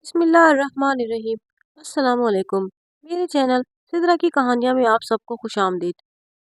बिस्मिल्लाहिर्रहमानिर्रहीम। अस्सलाम वालेकुम। मेरे चैनल सिदरा की कहानियां में आप सबको खुश आमदीद।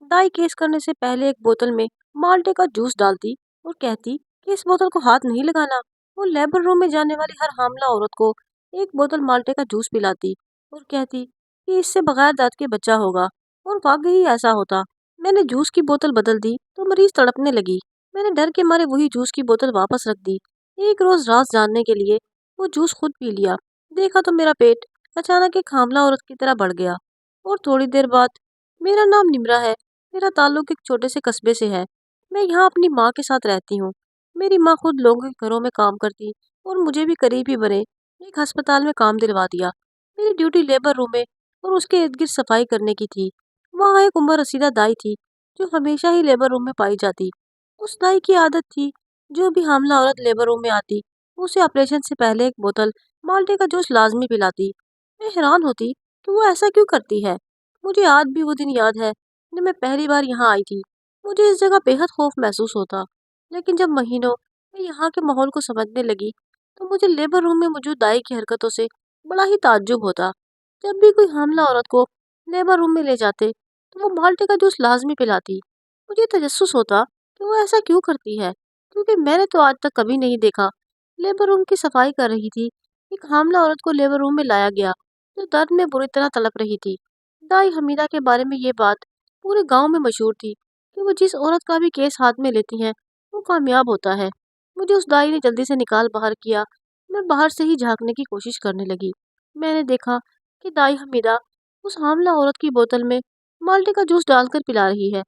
दाई केस करने से पहले एक बोतल में माल्टे का जूस डालती और कहती कि इस बोतल को हाथ नहीं लगाना। वो लेबर रूम में जाने वाली हर हामला औरत को एक बोतल माल्टे का जूस पिलाती और कहती कि इससे बगैर दांत के बच्चा होगा। और वाकई ऐसा होता। मैंने जूस की बोतल बदल दी तो मरीज तड़पने लगी। मैंने डर के मारे वही जूस की बोतल वापस रख दी। एक रोज राज जानने के लिए वो जूस खुद पी लिया। देखा तो मेरा पेट अचानक एक हामला औरत की तरह बढ़ गया। और थोड़ी देर बाद, मेरा नाम निम्रा है। मेरा ताल्लुक एक छोटे से कस्बे से है। मैं यहाँ अपनी माँ के साथ रहती हूँ। मेरी माँ खुद लोगों के घरों में काम करती और मुझे भी करीबी बने एक अस्पताल में काम दिलवा दिया। मेरी ड्यूटी लेबर रूम में और उसके इर्द गिर्द सफाई करने की थी। वहाँ एक उम्र रसीदा दाई थी जो हमेशा ही लेबर रूम में पाई जाती। उस दाई की आदत थी, जो भी हामला औरत लेबर रूम में आती उसे ऑपरेशन से पहले एक बोतल माल्टे का जूस लाजमी पिलाती। मैं हैरान होती कि वो ऐसा क्यों करती है। मुझे आज भी वो दिन याद है जब मैं पहली बार यहाँ आई थी। मुझे इस जगह बेहद खौफ महसूस होता, लेकिन जब महीनों मैं यहाँ के माहौल को समझने लगी तो मुझे लेबर रूम में मौजूद दाई की हरकतों से बड़ा ही ताज्जुब होता। जब भी कोई हामला औरत को लेबर रूम में ले जाते तो वो माल्टे का जूस लाजमी पिलाती। मुझे तजस्सुस होता कि वो ऐसा क्यों करती है, क्योंकि मैंने तो आज तक कभी नहीं देखा। लेबर रूम की सफाई कर रही थी। एक हामला औरत को लेबर रूम में लाया गया जो दर्द में बुरी तरह तड़प रही थी। दाई हमीदा के बारे में ये बात पूरे गांव में मशहूर थी कि वो जिस औरत का भी केस हाथ में लेती हैं वो कामयाब होता है। मुझे उस दाई ने जल्दी से निकाल बाहर किया। मैं बाहर से ही झांकने की कोशिश करने लगी। मैंने देखा कि दाई हमीदा उस हामला औरत की बोतल में माल्टे का जूस डालकर पिला रही है।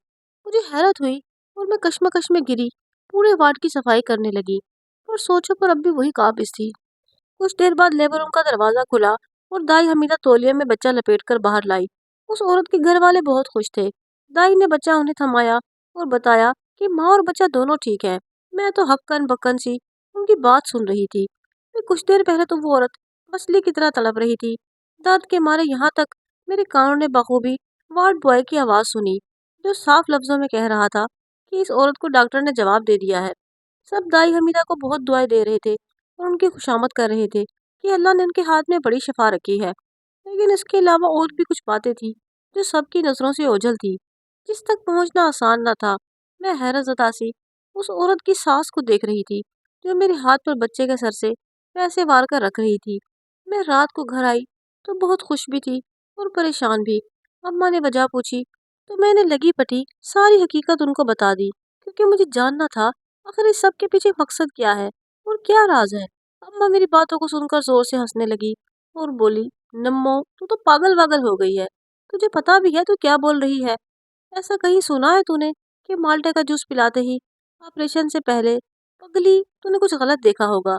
मुझे हैरत हुई और मैं कश्मकश में गिरी पूरे वार्ड की सफाई करने लगी। और सोचो, पर अब भी वही काबिज थी। कुछ देर बाद लेबर रूम का दरवाजा खुला और दाई हमीदा तौलिया में बच्चा लपेट कर बाहर लाई। उस औरत के घर वाले बहुत खुश थे। दाई ने बच्चा उन्हें थमाया और बताया कि माँ और बच्चा दोनों ठीक है। मैं तो हक्कन बक्कन सी उनकी बात सुन रही थी। फिर कुछ देर पहले तो वो औरत मछली की तरह तड़प रही थी। दर्द के मारे यहाँ तक मेरे कानों ने बखूबी वार्ड बॉय की आवाज़ सुनी, जो साफ लफ्जों में कह रहा था कि इस औरत को डॉक्टर ने जवाब दे दिया है। सब दाई हमीदा को बहुत दुआएं दे रहे थे और उनकी खुशामद कर रहे थे कि अल्लाह ने उनके हाथ में बड़ी शफा रखी है। लेकिन इसके अलावा और भी कुछ बातें थी जो सबकी नज़रों से ओझल थी, जिस तक पहुंचना आसान न था। मैं हैरत ज़दा सी उस औरत की सास को देख रही थी, जो मेरे हाथ पर बच्चे के सर से पैसे वार कर रख रही थी। मैं रात को घर आई तो बहुत खुश भी थी और परेशान भी। अम्मा ने वजह पूछी तो मैंने लगी पटी सारी हकीकत उनको बता दी, क्योंकि मुझे जानना था आखिर इस सब के पीछे मकसद क्या है और क्या राज है। अम्मा मेरी बातों को सुनकर जोर से हंसने लगी और बोली, नम्मो तू तो पागल वागल हो गई है। तुझे पता भी है तू क्या बोल रही है? ऐसा कहीं सुना है तूने कि माल्टे का जूस पिलाते ही ऑपरेशन से पहले? पगली, तूने कुछ गलत देखा होगा।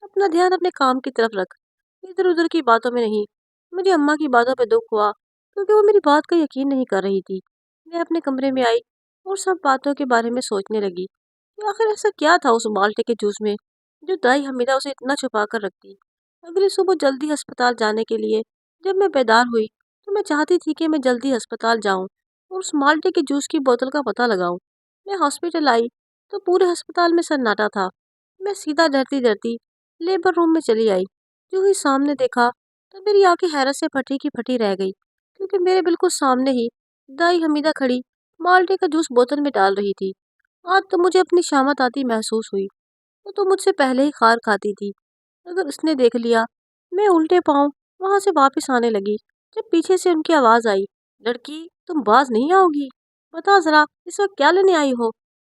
अपना ध्यान अपने काम की तरफ रख, इधर उधर की बातों में नहीं। मुझे अम्मा की बातों पे दुख हुआ, क्योंकि वो मेरी बात का यकीन नहीं कर रही थी। मैं अपने कमरे में आई और सब बातों के बारे में सोचने लगी कि आखिर ऐसा क्या था उस माल्टे के जूस में जो दाई हमीदा उसे इतना छुपा कर रखती। अगली सुबह जल्दी अस्पताल जाने के लिए जब मैं बेदार हुई तो मैं चाहती थी कि मैं जल्दी अस्पताल जाऊं और उस माल्टे के जूस की बोतल का पता लगाऊं। मैं हॉस्पिटल आई तो पूरे अस्पताल में सन्नाटा था। मैं सीधा डरती डरती लेबर रूम में चली आई। जो ही सामने देखा तो मेरी आंखें हैरत से फटी की फटी रह गई, क्योंकि मेरे बिल्कुल सामने ही दाई हमीदा खड़ी माल्टे का जूस बोतल में डाल रही थी। आज तो मुझे अपनी शामत आती महसूस हुई। वो तो मुझसे पहले ही खार खाती थी। अगर उसने देख लिया। मैं उल्टे पांव वहां से वापस आने लगी जब पीछे से उनकी आवाज आई, लड़की तुम बाज नहीं आओगी? बता जरा इस वक्त क्या लेने आई हो?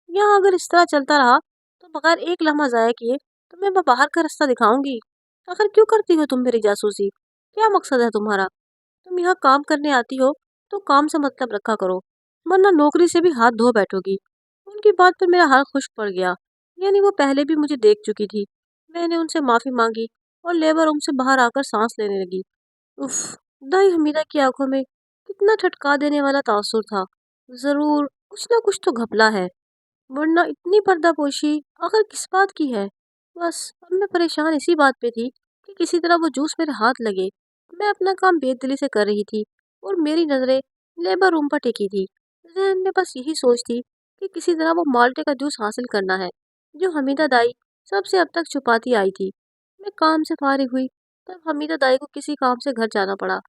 यहाँ अगर इस तरह चलता रहा तो बगैर एक लम्हा जाया किए तो मैं बाहर का रास्ता दिखाऊंगी। आखिर क्यों करती हो तुम मेरी जासूसी? क्या मकसद है तुम्हारा? तुम यहाँ काम करने आती हो तो काम से मतलब रखा करो, वरना नौकरी से भी हाथ धो बैठोगी। उनकी बात पर मेरा हाल खुश्क पड़ गया। यानी वो पहले भी मुझे देख चुकी थी। मैंने उनसे माफी मांगी और लेबर रूम से बाहर आकर सांस लेने लगी। उफ! दाई हमीदा की आंखों में कितना ठटका देने वाला तासुर था। जरूर कुछ ना कुछ तो घपला है, वरना इतनी पर्दापोशी आखिर किस बात की है? बस अब मैं परेशान इसी बात पे थी कि किसी तरह वो जूस मेरे हाथ लगे। मैं अपना काम बेदिली से कर रही थी और मेरी नजरें लेबर रूम पर टिकी थी। जहन में बस यही सोच थी कि किसी तरह वो माल्टे का जूस हासिल करना है, जो हमीदा दाई सबसे अब तक छुपाती आई थी। मैं काम से फारिग हुई तब हमीदा दाई को किसी काम से घर जाना पड़ा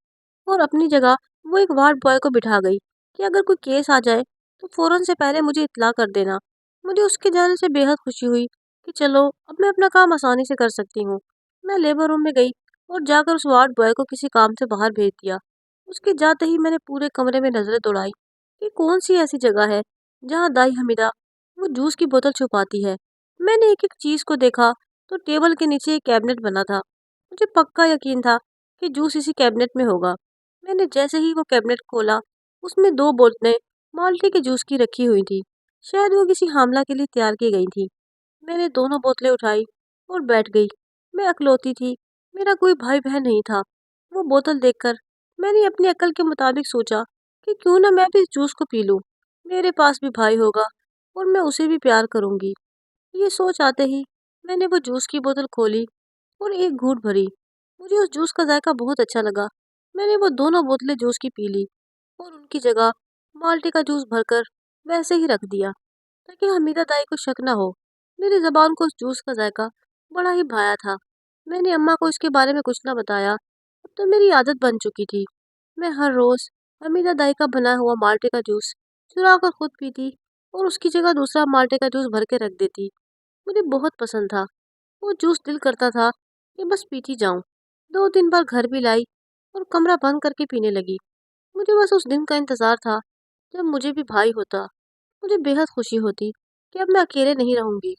और अपनी जगह वो एक वार्ड बॉय को बिठा गई कि अगर कोई केस आ जाए तो फौरन से पहले मुझे इत्तला कर देना। मुझे उसके जाने से बेहद खुशी हुई कि चलो अब मैं अपना काम आसानी से कर सकती हूँ। मैं लेबर रूम में गई और जाकर उस वार्ड बॉय को किसी काम से बाहर भेज दिया। उसके जाते ही मैंने पूरे कमरे में नजरें दौड़ाई कि कौन सी ऐसी जगह है जहाँ दाई हमीदा वो जूस की बोतल छुपाती है। मैंने एक एक चीज को देखा तो टेबल के नीचे एक कैबिनेट बना था। मुझे पक्का यकीन था कि जूस इसी कैबिनेट में होगा। मैंने जैसे ही वो कैबिनेट खोला उसमें दो बोतलें माल्टे के जूस की रखी हुई थी। शायद वो किसी हामला के लिए तैयार की गई थी। मैंने दोनों बोतलें उठाई और बैठ गई। मैं अकलौती थी, मेरा कोई भाई बहन नहीं था। वो बोतल देखकर मैंने अपनी अकल के मुताबिक सोचा कि क्यों ना मैं भी इस जूस को पी लूं। मेरे पास भी भाई होगा और मैं उसे भी प्यार करूंगी। ये सोच आते ही मैंने वो जूस की बोतल खोली और एक घूंट भरी। मुझे उस जूस का जायका बहुत अच्छा लगा। मैंने वो दोनों बोतलें जूस की पी ली और उनकी जगह माल्टे का जूस भरकर वैसे ही रख दिया ताकि हमीदा दाई को शक ना हो। मेरी जबान को उस जूस का जायका बड़ा ही भाया था। मैंने अम्मा को इसके बारे में कुछ ना बताया। अब तो मेरी आदत बन चुकी थी। मैं हर रोज हमीदा दाई का बना हुआ माल्टे का जूस चुरा कर खुद पीती और उसकी जगह दूसरा माल्टे का जूस भर के रख देती। मुझे बहुत पसंद था वो जूस। दिल करता था कि बस पीती जाऊं। 2 दिन बाद घर भी लाई और कमरा बंद करके पीने लगी। मुझे बस उस दिन का इंतजार था जब मुझे भी भाई होता। मुझे बेहद खुशी होती कि अब मैं अकेले नहीं रहूंगी।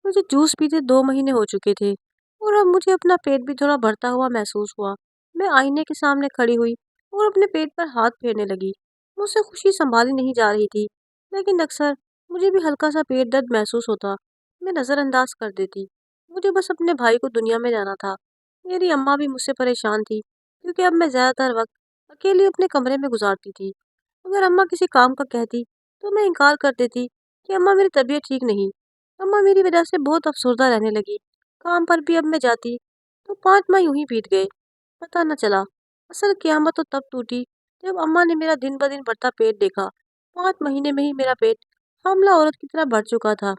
मुझे जूस पीते 2 महीने हो चुके थे और अब मुझे अपना पेट भी थोड़ा भरता हुआ महसूस हुआ। मैं आईने के सामने खड़ी हुई और अपने पेट पर हाथ फेरने लगी। मुझसे खुशी संभाली नहीं जा रही थी, लेकिन अक्सर मुझे भी हल्का सा पेट दर्द महसूस होता। मैं नज़रअंदाज कर देती। मुझे बस अपने भाई को दुनिया में जाना था। मेरी अम्मा भी मुझसे परेशान थी क्योंकि अब मैं ज़्यादातर वक्त अकेली अपने कमरे में गुजारती थी। अगर अम्मा किसी काम का कहती तो मैं इनकार कर देती कि अम्मा मेरी तबीयत ठीक नहीं। अम्मा मेरी वजह से बहुत अफसरदा रहने लगी। काम पर भी अब मैं जाती तो 5 माह यूं ही बीत गए, पता न चला। असल क़यामत तो तब टूटी जब अम्मा ने मेरा दिन ब दिन बढ़ता पेट देखा। 5 महीने में ही मेरा पेट हामला औरत की तरह बढ़ चुका था।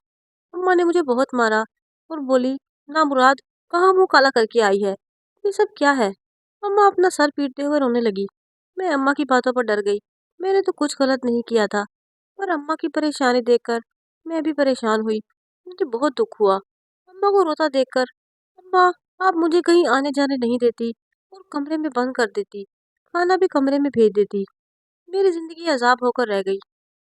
अम्मा ने मुझे बहुत मारा और बोली, ना मुराद, कहाँ मुंह काला करके आई है? ये सब क्या है? अम्मा अपना सर पीटते हुए रोने लगी। मैं अम्मा की बातों पर डर गई। मैंने तो कुछ गलत नहीं किया था, पर अम्मा की परेशानी देखकर मैं भी परेशान हुई। मुझे बहुत दुख हुआ। अम्मा को रोता देखकर अम्मा आप मुझे कहीं आने जाने नहीं देती और कमरे में बंद कर देती। खाना भी कमरे में भेज देती। मेरी जिंदगी अजाब होकर रह गई।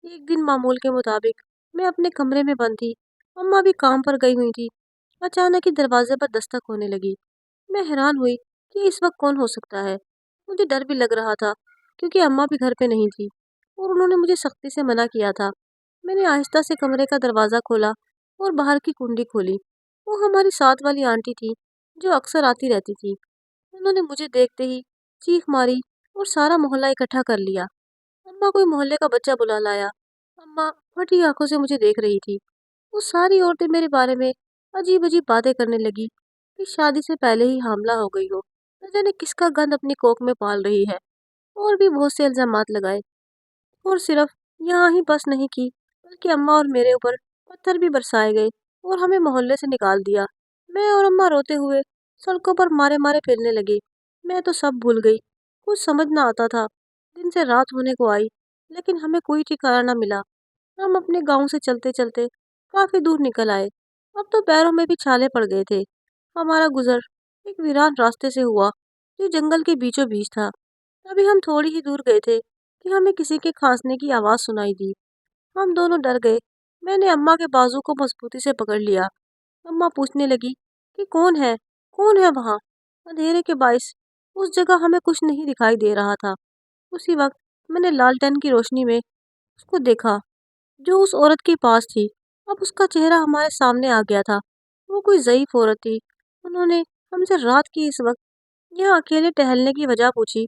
एक दिन मामूल के मुताबिक मैं अपने कमरे में बंद थी। अम्मा भी काम पर गई हुई थी। अचानक ही दरवाजे पर दस्तक होने लगी। मैं हैरान हुई कि इस वक्त कौन हो सकता है। मुझे डर भी लग रहा था क्योंकि अम्मा भी घर पे नहीं थी और उन्होंने मुझे सख्ती से मना किया था। मैंने आहिस्ता से कमरे का दरवाज़ा खोला और बाहर की कुंडी खोली। वो हमारी साथ वाली आंटी थी जो अक्सर आती रहती थी। उन्होंने मुझे देखते ही चीख मारी और सारा मोहल्ला इकट्ठा कर लिया। अम्मा कोई मोहल्ले का बच्चा बुला लाया। अम्मा फटी आंखों से मुझे देख रही थी। वो सारी औरतें मेरे बारे में अजीब अजीब बातें करने लगी कि शादी से पहले ही हामला हो गई हो, न जाने किसका गंध अपनी कोख में पाल रही है। और भी बहुत से इल्जामात लगाए और सिर्फ यहाँ ही बस नहीं की, बल्कि अम्मा और मेरे ऊपर पत्थर भी बरसाए गए और हमें मोहल्ले से निकाल दिया। मैं और अम्मा रोते हुए सड़कों पर मारे मारे फिरने लगे। मैं तो सब भूल गई। कुछ समझ ना आता था। दिन से रात होने को आई, लेकिन हमें कोई ठिकाना ना मिला। हम अपने गांव से चलते चलते काफी दूर निकल आए। अब तो पैरों में भी छाले पड़ गए थे। हमारा गुजर एक वीरान रास्ते से हुआ जो जंगल के बीचों बीच था। अभी हम थोड़ी ही दूर गए थे कि हमें किसी के खांसने की आवाज सुनाई दी। हम दोनों डर गए। मैंने अम्मा के बाजू को मजबूती से पकड़ लिया। अम्मा पूछने लगी कि कौन है वहाँ। अंधेरे के बाइस उस जगह हमें कुछ नहीं दिखाई दे रहा था। उसी वक्त मैंने लालटेन की रोशनी में उसको देखा जो उस औरत के पास थी। अब उसका चेहरा हमारे सामने आ गया था। वो कोई ज़ईफ औरत थी। उन्होंने हमसे रात की इस वक्त यहाँ अकेले टहलने की वजह पूछी।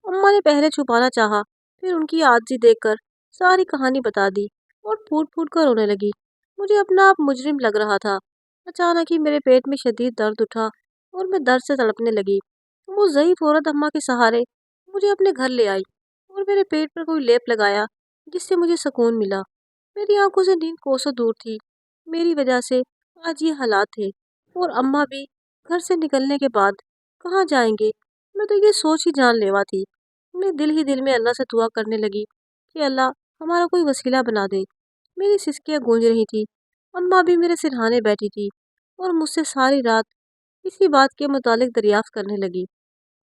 अम्मा ने पहले छुपाना चाहा, फिर उनकी आर्जी देखकर सारी कहानी बता दी और फूट फूट कर रोने लगी। मुझे अपना आप मुजरिम लग रहा था। अचानक ही मेरे पेट में शदीद दर्द उठा और मैं दर्द से तड़पने लगी। वो ज़ईफ औरत अम्मा के सहारे मुझे अपने घर ले आई और मेरे पेट पर कोई लेप लगाया जिससे मुझे सुकून मिला। मेरी आंखों से नींद कोसों दूर थी। मेरी वजह से आज ये हालात थे और अम्मा भी घर से निकलने के बाद कहाँ जाएंगे। मैं तो ये सोच ही जान लेवा थी। मैं दिल ही दिल में अल्लाह से दुआ करने लगी कि अल्लाह हमारा कोई वसीला बना दे। मेरी सिसकियाँ गूंज रही थी। अम्मा भी मेरे सिरहाने बैठी थी और मुझसे सारी रात इसी बात के मुतालिक दरियाफ्त करने लगी।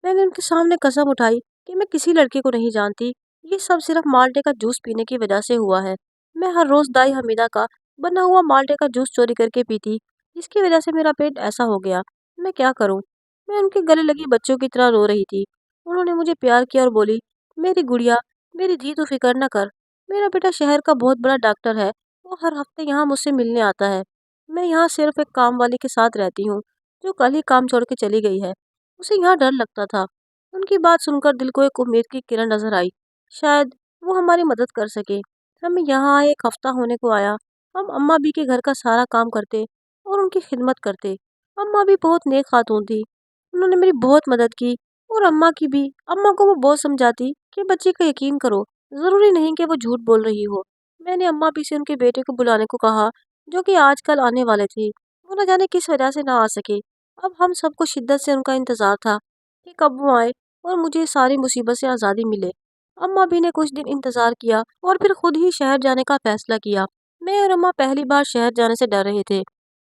मैंने उनके सामने कसम उठाई कि मैं किसी लड़के को नहीं जानती। ये सब सिर्फ माल्टे का जूस पीने की वजह से हुआ है। मैं हर रोज दाई हमीदा का बना हुआ माल्टे का जूस चोरी करके पीती, जिसकी वजह से मेरा पेट ऐसा हो गया। मैं क्या करूं? मैं उनके गले लगी बच्चों की तरह रो रही थी। उन्होंने मुझे प्यार किया और बोली, मेरी गुड़िया, मेरी धी, तू फिक्र न कर। मेरा बेटा शहर का बहुत बड़ा डॉक्टर है। वो हर हफ्ते यहाँ मुझसे मिलने आता है। मैं यहाँ सिर्फ एक काम वाली के साथ रहती हूँ, जो कल ही काम छोड़ के चली गई है। उसे यहाँ डर लगता था। उनकी बात सुनकर दिल को एक उम्मीद की किरण नजर आई। शायद वो हमारी मदद कर सके। हम यहाँ आए एक हफ्ता होने को आया। हम अम्मा भी के घर का सारा काम करते और उनकी खिदमत करते। अम्मा भी बहुत नेक खातून थी। उन्होंने मेरी बहुत मदद की और अम्मा की भी। अम्मा को वो बहुत समझाती कि बच्ची का यकीन करो, जरूरी नहीं कि वो झूठ बोल रही हो। मैंने अम्मा भी से उनके बेटे को बुलाने को कहा, जो कि आजकल आने वाले थे। वो न जाने किस वजह से ना आ सके। अब हम सबको शिद्दत से उनका इंतजार था कि कब वो आए और मुझे सारी मुसीबत से आज़ादी मिले। अम्मा भी ने कुछ दिन इंतजार किया और फिर खुद ही शहर जाने का फैसला किया। मैं और अम्मा पहली बार शहर जाने से डर रहे थे,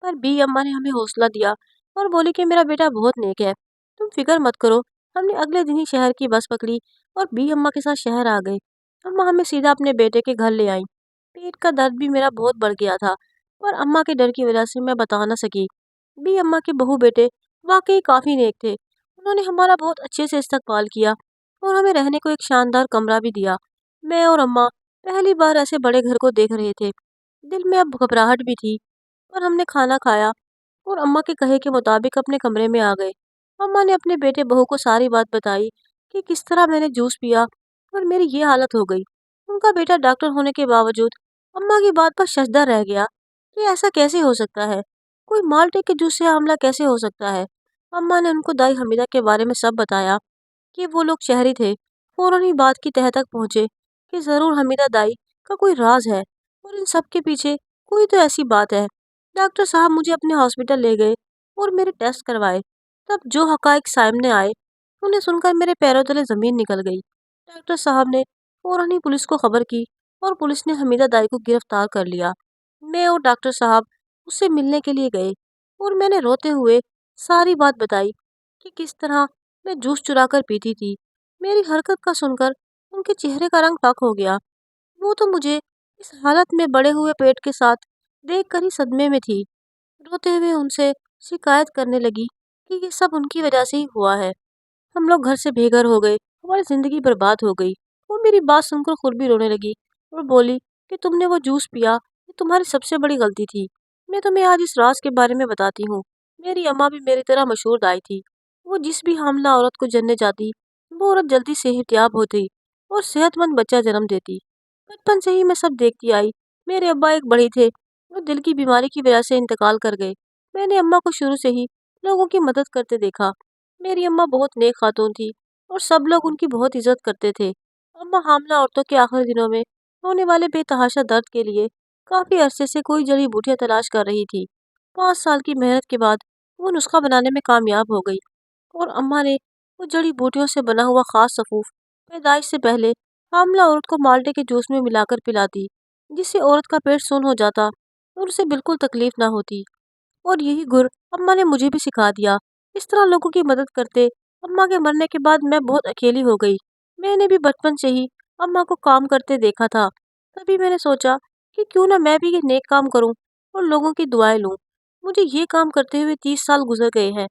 पर बी अम्मा ने हमें हौसला दिया और बोली कि मेरा बेटा बहुत नेक है, तुम फिक्र मत करो। हमने अगले दिन ही शहर की बस पकड़ी और बी अम्मा के साथ शहर आ गए। अम्मा हमें सीधा अपने बेटे के घर ले आई। पेट का दर्द भी मेरा बहुत बढ़ गया था, पर अम्मा के डर की वजह से मैं बता न सकी। बी अम्मा के बहू बेटे वाकई काफ़ी नेक थे। उन्होंने हमारा बहुत अच्छे से इस्तकबाल किया और हमें रहने को एक शानदार कमरा भी दिया। मैं और अम्मा पहली बार ऐसे बड़े घर को देख रहे थे। दिल में अब घबराहट भी थी, पर हमने खाना खाया और अम्मा के कहे के मुताबिक अपने कमरे में आ गए। अम्मा ने अपने बेटे बहू को सारी बात बताई कि किस तरह मैंने जूस पिया और मेरी ये हालत हो गई। उनका बेटा डॉक्टर होने के बावजूद अम्मा की बात पर शजदा रह गया कि ऐसा कैसे हो सकता है, कोई माल्टे के जूस से हमला कैसे हो सकता है। अम्मा ने उनको दाई हमीदा के बारे में सब बताया कि वो लोग शहरी थे। फौरन ही बात की तह तक पहुंचे कि जरूर हमीदा दाई का कोई राज है और इन सब के पीछे कोई तो ऐसी बात है। डॉक्टर साहब मुझे अपने हॉस्पिटल ले गए और मेरे टेस्ट करवाए। तब जो हकाइक सामने आए, उन्हें सुनकर मेरे पैरों तले जमीन निकल गई। डॉक्टर साहब ने फौरन ही पुलिस को खबर की और पुलिस ने हमीदा दाई को गिरफ्तार कर लिया। मैं और डॉक्टर साहब उससे मिलने के लिए गए और मैंने रोते हुए सारी बात बताई कि किस तरह मैं जूस चुरा कर पीती थी। मेरी हरकत का सुनकर उनके चेहरे का रंग फाक हो गया। वो तो मुझे इस हालत में बड़े हुए पेट के साथ देखकर ही सदमे में थी। रोते हुए उनसे शिकायत करने लगी कि ये सब उनकी वजह से ही हुआ है। हम लोग घर से बेघर हो गए, हमारी जिंदगी बर्बाद हो गई। वो मेरी बात सुनकर खुद भी रोने लगी और बोली कि तुमने वो जूस पिया, ये तुम्हारी सबसे बड़ी गलती थी। मैं तुम्हें आज इस राज के बारे में बताती हूँ। मेरी अम्मा भी मेरी तरह मशहूर दाई थी। वो जिस भी हामला औरत को जन्ने जाती, वो औरत जल्दी सेहतियाब होती और सेहतमंद बच्चा जन्म देती। बचपन से ही मैं सब देखती आई। मेरे अब्बा एक बड़ी थे, वो दिल की बीमारी की वजह से इंतकाल कर गए। मैंने अम्मा को शुरू से ही लोगों की मदद करते देखा। मेरी अम्मा बहुत नेक खातून थी और सब लोग उनकी बहुत इज्जत करते थे। अम्मा हामला औरतों के आखिरी दिनों में होने वाले बेतहाशा दर्द के लिए काफी अरसे से कोई जड़ी बूटियां तलाश कर रही थी। 5 साल की मेहनत के बाद वो नुस्खा बनाने में कामयाब हो गई और अम्मा ने वो जड़ी बूटियों से बना हुआ खास सफूफ पैदाइश से पहले हामला औरत को माल्टे के जूस में मिलाकर पिलाती, जिससे औरत का पेट सुन्न हो जाता और उसे बिल्कुल तकलीफ ना होती। और यही गुर अम्मा ने मुझे भी सिखा दिया। इस तरह लोगों की मदद करते अम्मा के मरने के बाद मैं बहुत अकेली हो गई। मैंने भी बचपन से ही अम्मा को काम करते देखा था। तभी मैंने सोचा कि क्यों ना मैं भी ये नेक काम करूं और लोगों की दुआएं लूं। मुझे ये काम करते हुए 30 साल गुजर गए हैं।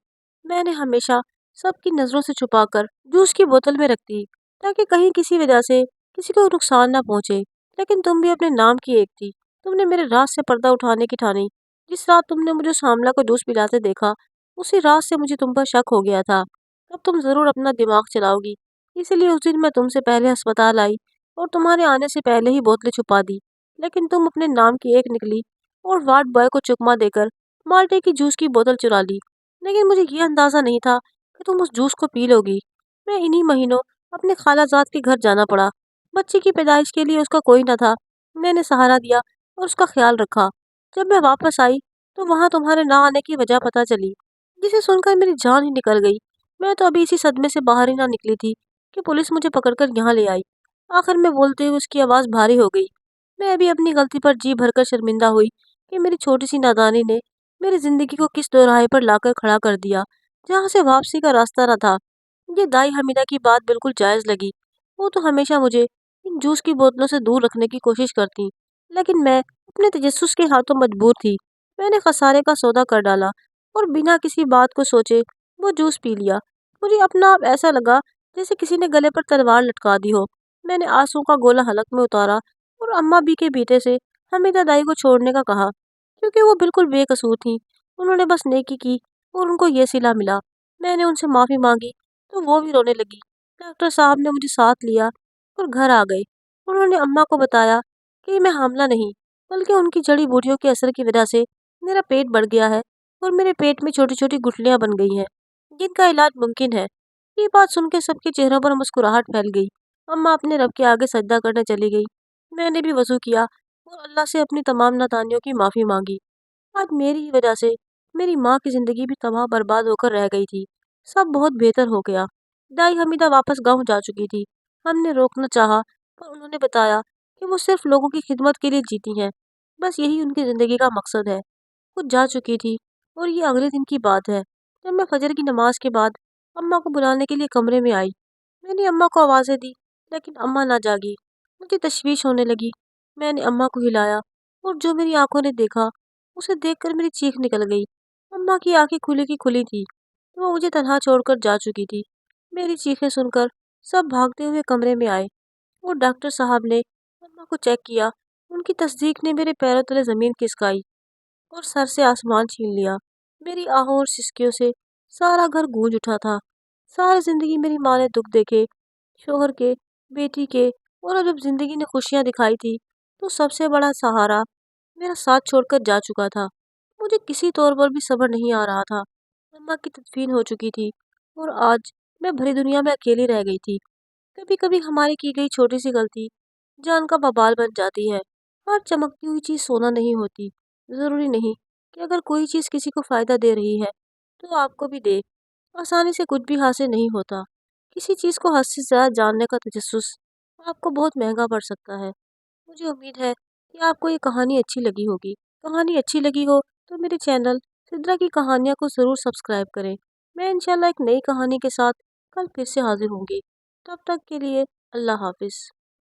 मैंने हमेशा सबकी नजरों से छुपाकर जूस की बोतल में रखती, ताकि कहीं किसी वजह से किसी को नुकसान ना पहुंचे। लेकिन तुम भी अपने नाम की एक थी। तुमने मेरे राज से पर्दा उठाने की ठानी। जिस रात तुमने मुझे सामला को जूस पिलाते देखा, उसी रात से मुझे तुम पर शक हो गया था। अब तुम जरूर अपना दिमाग चलाओगी। इसीलिए उस दिन मैं तुमसे पहले अस्पताल आई और तुम्हारे आने से पहले ही बोतलें छुपा दी। लेकिन तुम अपने नाम की एक निकली और वार्ड बॉय को चुकमा देकर माल्टे की जूस की बोतल चुरा ली। लेकिन मुझे ये अंदाजा नहीं था कि तुम उस जूस को पी लोगी। मैं इन्हीं महीनों अपने खालाजाद के घर जाना पड़ा। बच्चे की पैदाइश के लिए उसका कोई न था। मैंने सहारा दिया और उसका ख्याल रखा। जब मैं वापस आई तो वहां तुम्हारे ना आने की वजह पता चली, जिसे सुनकर मेरी जान ही निकल गई। میں تو ابھی اسی صدمے سے باہر ہی نہ نکلی تھی کہ پولیس مجھے پکڑ کر یہاں لے آئی۔ آخر میں بولتے ہوئے اس کی آواز بھاری ہو گئی۔ میں ابھی اپنی غلطی پر جی بھر کر شرمندہ ہوئی کہ میری چھوٹی سی نادانی نے میری زندگی کو کس دوراہے پر لا کر کھڑا کر دیا جہاں سے واپسی کا راستہ نہ تھا۔ یہ دائی حمیدہ کی بات بالکل جائز لگی۔ وہ تو ہمیشہ مجھے ان جوس کی بوتلوں سے دور رکھنے کی کوشش کرتی، لیکن میں اپنے تجسس کے ہاتھوں مجبور تھی۔ میں نے خسارے کا سودا کر ڈالا اور بنا کسی بات کو سوچے وہ جوس پی لیا۔ مجھے اپنا آپ ایسا لگا جیسے کسی نے گلے پر تلوار لٹکا دی ہو۔ میں نے آنسو کا گولا حلق میں اتارا اور اماں بی کے بیٹے سے حمیدہ دائی کو چھوڑنے کا کہا، کیونکہ وہ بالکل بے قصور تھیں۔ انہوں نے بس نیکی کی اور ان کو یہ صلہ ملا۔ میں نے ان سے معافی مانگی تو وہ بھی رونے لگی۔ ڈاکٹر صاحب نے مجھے ساتھ لیا اور گھر آ گئے۔ انہوں نے اماں کو بتایا کہ میں حاملہ نہیں، بلکہ ان کی جڑی بوٹیوں کے اثر کی وجہ سے میرا پیٹ بڑھ گیا ہے اور میرے پیٹ میں چھوٹی چھوٹی گٹھلیاں بن گئی ہیں جن کا علاج ممکن ہے۔ یہ بات سن کے سب کے چہروں پر مسکراہٹ پھیل گئی۔ اماں اپنے رب کے آگے سجدہ کرنے چلی گئی۔ میں نے بھی وضو کیا اور اللہ سے اپنی تمام نادانیوں کی معافی مانگی۔ آج میری ہی وجہ سے میری ماں کی زندگی بھی تباہ برباد ہو کر رہ گئی تھی۔ سب بہت بہتر ہو گیا۔ دائی حمیدہ واپس گاؤں جا چکی تھی۔ ہم نے روکنا چاہا پر انہوں نے بتایا کہ وہ صرف لوگوں کی خدمت کے لیے جیتی ہیں، بس یہی ان کی زندگی کا مقصد ہے۔ وہ جا چکی تھی اور یہ اگلے دن کی بات ہے جب میں فجر کی نماز کے بعد اماں کو بلانے کے لیے کمرے میں آئی۔ میں نے اماں کو آوازیں دی لیکن اماں نہ جاگی۔ مجھے تشویش ہونے لگی۔ میں نے اماں کو ہلایا اور جو میری آنکھوں نے دیکھا اسے دیکھ کر میری چیخ نکل گئی۔ اماں کی آنکھیں کھلی کی کھلی تھی۔ وہ مجھے تنہا چھوڑ کر جا چکی تھی۔ میری چیخیں سن کر سب بھاگتے ہوئے کمرے میں آئے اور ڈاکٹر صاحب نے اماں کو چیک کیا۔ ان کی تصدیق نے میرے پیروں تلے زمین کھسکائی اور سر سے آسمان چھین لیا۔ میری آہوں اور سسکیوں سے سارا گھر گونج اٹھا تھا۔ ساری زندگی میری ماں نے دکھ دیکھے، شوہر کے، بیٹی کے، اور اب جب زندگی نے خوشیاں دکھائی تھی تو سب سے بڑا سہارا میرا ساتھ چھوڑ کر جا چکا تھا۔ مجھے کسی طور پر بھی صبر نہیں آ رہا تھا۔ اماں کی تدفین ہو چکی تھی اور آج میں بھری دنیا میں اکیلی رہ گئی تھی۔ کبھی کبھی ہماری کی گئی چھوٹی سی غلطی جان کا ببال بن جاتی ہے۔ ہر چمکتی ہوئی چیز سونا نہیں ہوتی۔ ضروری نہیں کہ اگر کوئی چیز کسی کو فائدہ دے رہی ہے تو آپ کو بھی دے۔ آسانی سے کچھ بھی حاصل نہیں ہوتا۔ کسی چیز کو حد سے زیادہ جاننے کا تجسس آپ کو بہت مہنگا پڑ سکتا ہے۔ مجھے امید ہے کہ آپ کو یہ کہانی اچھی لگی ہوگی۔ کہانی اچھی لگی ہو تو میرے چینل سدرا کی کہانیاں کو ضرور سبسکرائب کریں۔ میں انشاءاللہ ایک نئی کہانی کے ساتھ کل پھر سے حاضر ہوں گی۔ تب تک کے لیے اللہ حافظ۔